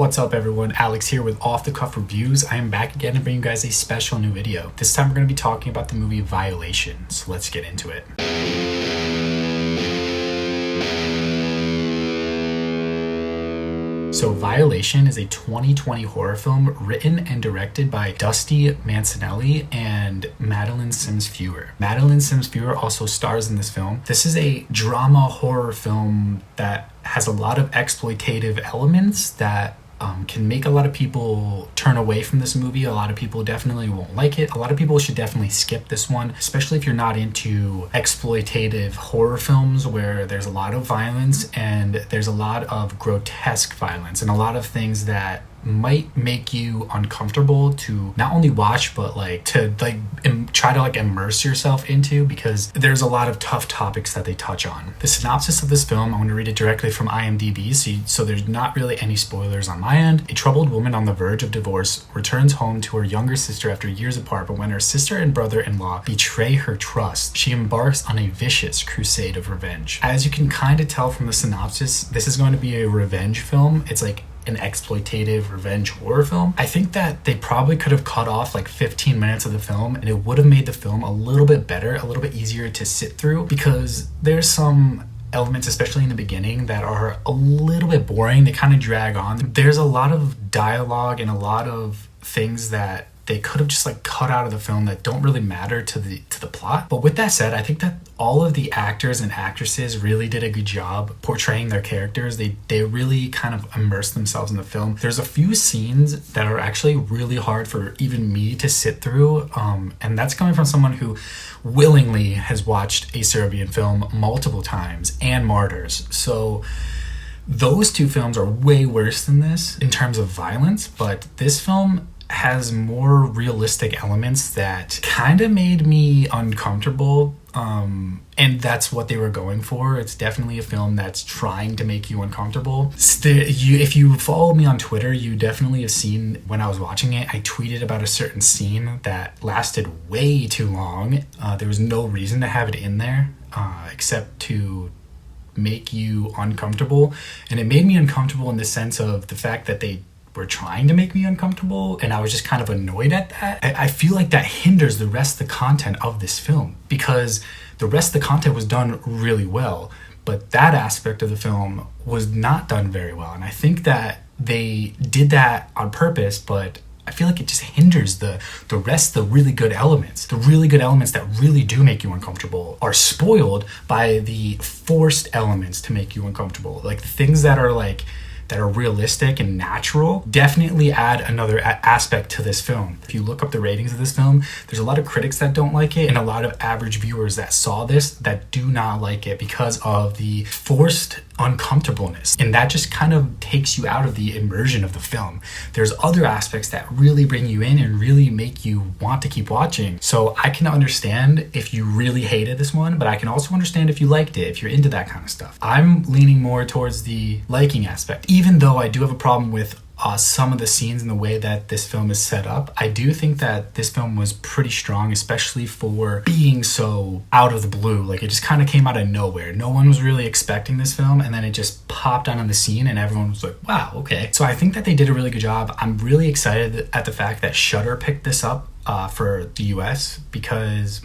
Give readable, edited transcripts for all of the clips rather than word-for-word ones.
What's up everyone, Alex here with Off the Cuff Reviews. I am back again to bring you guys a special new video. This time we're going to be talking about the movie Violation, so let's get into it. So Violation is a 2020 horror film written and directed by Dusty Mancinelli and Madeleine Sims-Fewer. Madeleine Sims-Fewer also stars in this film. This is a drama horror film that has a lot of exploitative elements that can make a lot of people turn away from this movie. A lot of people definitely won't like it. A lot of people should definitely skip this one, especially if you're not into exploitative horror films where there's a lot of violence and there's a lot of grotesque violence and a lot of things that might make you uncomfortable to not only watch but try to immerse yourself into, because there's a lot of tough topics that they touch on. The synopsis of this film, I'm going to read it directly from IMDb, so there's not really any spoilers on my end. A troubled woman on the verge of divorce returns home to her younger sister after years apart, but when her sister and brother-in-law betray her trust, she embarks on a vicious crusade of revenge. As you can kind of tell from the synopsis, this is going to be a revenge film. It's like an exploitative revenge horror film. I think that they probably could have cut off like 15 minutes of the film and it would have made the film a little bit better, a little bit easier to sit through, because there's some elements, especially in the beginning, that are a little bit boring. They kind of drag on. There's a lot of dialogue and a lot of things that they could have just cut out of the film that don't really matter to the plot. But with that said, I think that all of the actors and actresses really did a good job portraying their characters. They really kind of immersed themselves in the film. There's a few scenes that are actually really hard for even me to sit through, and that's coming from someone who willingly has watched a Serbian film multiple times and Martyrs. So those two films are way worse than this in terms of violence, but this film has more realistic elements that kind of made me uncomfortable, and that's what they were going for. It's definitely a film that's trying to make you uncomfortable. If you follow me on Twitter, you definitely have seen when I was watching it, I tweeted about a certain scene that lasted way too long. There was no reason to have it in there except to make you uncomfortable, and it made me uncomfortable in the sense of the fact that they were trying to make me uncomfortable, and I was just kind of annoyed at that. I feel like that hinders the rest of the content of this film, because the rest of the content was done really well, but that aspect of the film was not done very well. And I think that they did that on purpose, but I feel like it just hinders the rest of the really good elements. The really good elements that really do make you uncomfortable are spoiled by the forced elements to make you uncomfortable. Like the things that are realistic and natural definitely add another aspect to this film. If you look up the ratings of this film, there's a lot of critics that don't like it and a lot of average viewers that saw this that do not like it because of the forced uncomfortableness, and that just kind of takes you out of the immersion of the film. There's other aspects that really bring you in and really make you want to keep watching. So I can understand if you really hated this one, but I can also understand if you liked it, if you're into that kind of stuff. I'm leaning more towards the liking aspect. Even though I do have a problem with some of the scenes and the way that this film is set up, I do think that this film was pretty strong, especially for being so out of the blue. Like, it just kind of came out of nowhere. No one was really expecting this film, and then it just popped on the scene and everyone was like, wow, okay. So I think that they did a really good job. I'm really excited at the fact that Shudder picked this up for the US, because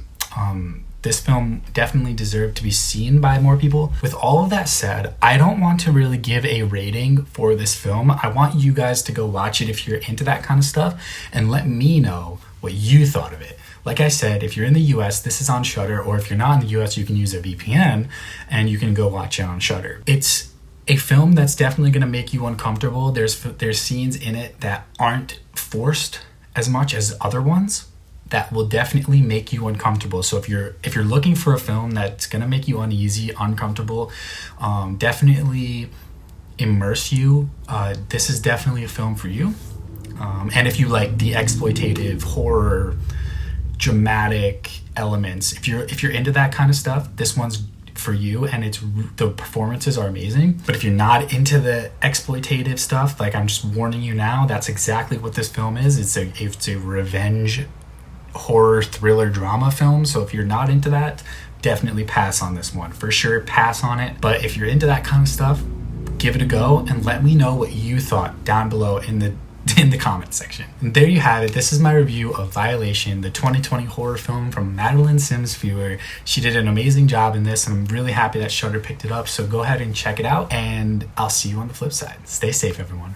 this film definitely deserved to be seen by more people. With all of that said, I don't want to really give a rating for this film. I want you guys to go watch it if you're into that kind of stuff and let me know what you thought of it. Like I said, if you're in the US, this is on Shudder, or if you're not in the US, you can use a VPN and you can go watch it on Shudder. It's a film that's definitely going to make you uncomfortable. There's scenes in it that aren't forced as much as other ones that will definitely make you uncomfortable. So if you're looking for a film that's gonna make you uneasy, uncomfortable, definitely immerse you, this is definitely a film for you. And if you like the exploitative horror, dramatic elements, if you're into that kind of stuff, this one's for you, and the performances are amazing. But if you're not into the exploitative stuff, I'm just warning you now, that's exactly what this film is. It's a revenge horror thriller drama film. So if you're not into that, definitely pass on this one. For sure, pass on it. But if you're into that kind of stuff, give it a go and let me know what you thought down below in the comment section. And there you have it. This is my review of Violation, the 2020 horror film from Madeleine Sims Fewer. She did an amazing job in this, and I'm really happy that Shudder picked it up. So go ahead and check it out, and I'll see you on the flip side. Stay safe, everyone.